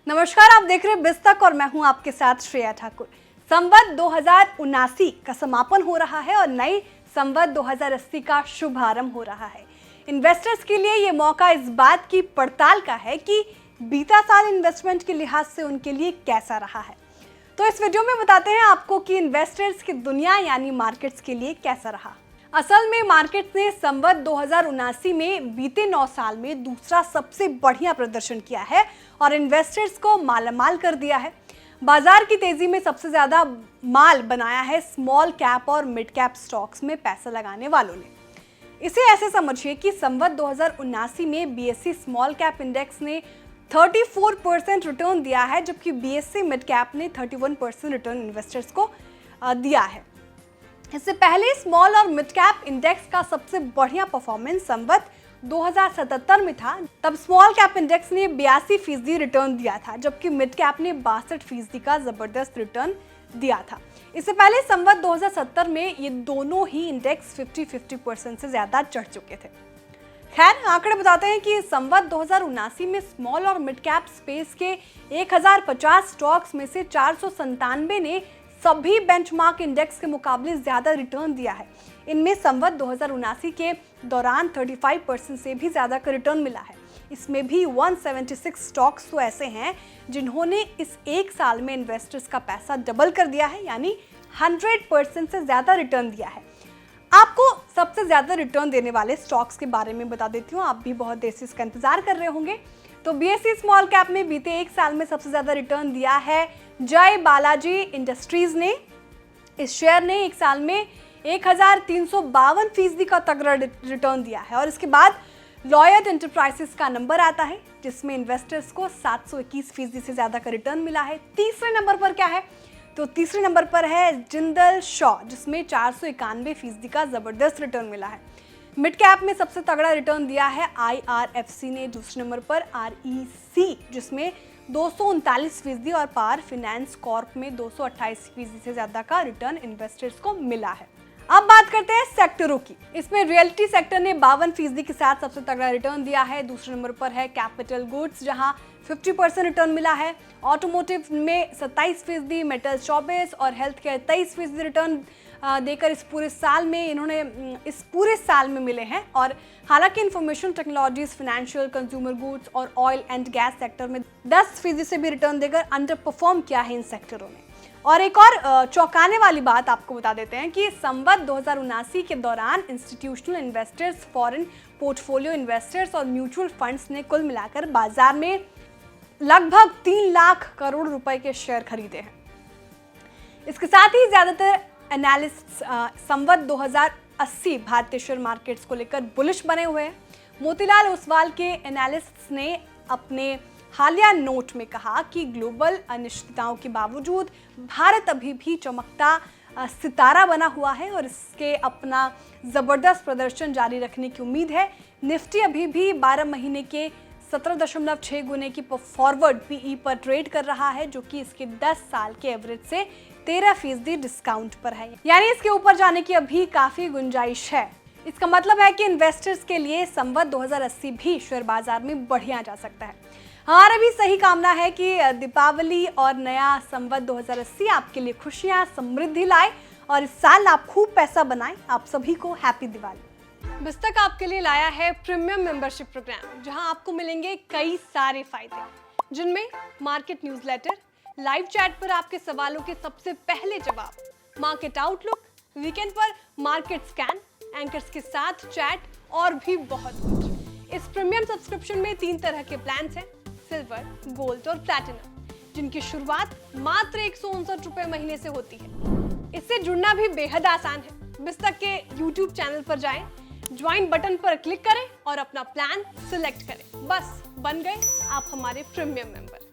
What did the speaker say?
नमस्कार, आप देख रहे हैं बिस्तक और मैं हूं आपके साथ श्रेया ठाकुर। संवत 2079 का समापन हो रहा है और नई संवत 2080 का शुभारंभ हो रहा है। इन्वेस्टर्स के लिए ये मौका इस बात की पड़ताल का है कि बीता साल इन्वेस्टमेंट के लिहाज से उनके लिए कैसा रहा है। तो इस वीडियो में बताते हैं आपको कि इन्वेस्टर्स की दुनिया यानी मार्केट्स के लिए कैसा रहा। असल में मार्केट्स ने संवत 2079 में बीते 9 साल में दूसरा सबसे बढ़िया प्रदर्शन किया है और इन्वेस्टर्स को मालामाल कर दिया है। बाजार की तेजी में सबसे ज्यादा माल बनाया है स्मॉल कैप और मिड कैप स्टॉक्स में पैसा लगाने वालों ने। इसे ऐसे समझिए कि संवत 2079 में बीएसई स्मॉल कैप इंडेक्स ने 34% रिटर्न दिया है, जबकि बीएसई मिड कैप ने 31% रिटर्न इन्वेस्टर्स को दिया है। इससे पहले स्मॉल और मिड कैप इंडेक्स का सबसे बढ़िया परफॉर्मेंस संवत 2077 में था। तब स्मॉल कैप इंडेक्स ने 82% रिटर्न दिया था, जबकि मिड कैप ने 62% का जबरदस्त रिटर्न दिया था। इससे पहले संवत 2070 में ये दोनों ही इंडेक्स 50-50% से ज्यादा चढ़ चुके थे। खैर, आंकड़े बताते हैं कि संवत 2079 में स्मॉल और मिड कैप स्पेस के 1050 स्टॉक्स में से 497 ने सभी बेंचमार्क इंडेक्स के मुकाबले ज्यादा रिटर्न दिया है। इनमें संवत 2079 के दौरान 35% से भी ज्यादा का रिटर्न मिला है। इसमें भी 176 स्टॉक्स तो ऐसे हैं जिन्होंने इस एक साल में इन्वेस्टर्स का पैसा डबल कर दिया है, यानी 100% से ज्यादा रिटर्न दिया है। आपको सबसे ज्यादा रिटर्न देने वाले स्टॉक्स के बारे में बता देती हूँ, आप भी बहुत देर से इसका इंतजार कर रहे होंगे। तो बीएसई स्मॉल कैप में बीते एक साल में सबसे ज्यादा रिटर्न दिया है जय बालाजी इंडस्ट्रीज ने। इस शेयर ने एक साल में 1352% का तगड़ा रिटर्न दिया है। और इसके बाद लॉयड एंटरप्राइजेस का नंबर आता है, जिसमें इन्वेस्टर्स को 721% से ज्यादा का रिटर्न मिला है। तीसरे नंबर पर क्या है, तो तीसरे नंबर पर है जिंदल शॉ, जिसमें 491% का जबरदस्त रिटर्न मिला है। मिड कैप में सबसे तगड़ा रिटर्न दिया है आईआरएफसी ने। दूसरे नंबर पर आरईसी, जिसमें 239% और पावर फाइनेंस कॉर्प में 228% से ज्यादा का रिटर्न इन्वेस्टर्स को मिला है। अब बात करते हैं सेक्टरों की। इसमें रियल्टी सेक्टर ने 52% के साथ सबसे तगड़ा रिटर्न दिया है। दूसरे नंबर पर है कैपिटल गुड्स, जहां 50% रिटर्न मिला है। ऑटोमोटिव में 27%, मेटल 24% और हेल्थ केयर 23% रिटर्न देकर इस पूरे साल में मिले हैं। और हालांकि information technologies, financial, consumer goods और ऑयल एंड गैस सेक्टर में 10% से भी रिटर्न देकर अंडर परफॉर्म किया है इन सेक्टरों ने। और एक और चौंकाने वाली बात आपको बता देते हैं कि संवत 2079 के दौरान institutional investors, foreign portfolio investors और म्यूचुअल फंड्स ने कुल मिलाकर बाजार में लगभग 3 लाख करोड़ रुपए के शेयर खरीदे हैं। इसके साथ ही ज्यादातर एनालिस्ट्स संवत 2080 भारतीय शेयर मार्केट्स को लेकर बुलिश बने हुए हैं। मोतीलाल ओसवाल के एनालिस्ट्स ने अपने हालिया नोट में कहा कि ग्लोबल अनिश्चितताओं के बावजूद भारत अभी भी चमकता सितारा बना हुआ है और इसके अपना जबरदस्त प्रदर्शन जारी रखने की उम्मीद है। निफ्टी अभी भी 12 महीने के 17.6 गुने की फॉरवर्ड पीई पर ट्रेड कर रहा है, जो कि इसके 10 साल के एवरेज से 13% डिस्काउंट पर है, यानी इसके ऊपर जाने की अभी काफी गुंजाइश है। इसका मतलब है कि इन्वेस्टर्स के लिए संवत 2080 भी शेयर बाजार में बढ़िया जा सकता है। हमारा भी सही कामना है कि दीपावली और नया संवत 2080 आपके लिए खुशियां, समृद्धि लाए और इस साल आप खूब पैसा बनाएं। आप सभी को हैप्पी दिवाली। बिस्तक आपके लिए लाया है प्रीमियम मेंबरशिप प्रोग्राम, जहां आपको मिलेंगे कई सारे फायदे, जिनमें मार्केट न्यूज़लेटर, लाइव चैट पर आपके सवालों के सबसे पहले जवाब, मार्केट आउटलुक, वीकेंड पर मार्केट स्कैन, एंकर्स के साथ चैट और भी बहुत कुछ। इस प्रीमियम सब्सक्रिप्शन में 3 तरह के प्लान्स हैं, सिल्वर, गोल्ड और प्लैटिनम, जिनकी शुरुआत मात्र 159 रुपए महीने से होती है। इससे जुड़ना भी बेहद आसान है। बिस्तक के YouTube चैनल पर जाएं, ज्वाइन बटन पर क्लिक करें और अपना प्लान सिलेक्ट करें। बस बन गए आप हमारे प्रीमियम मेंबर।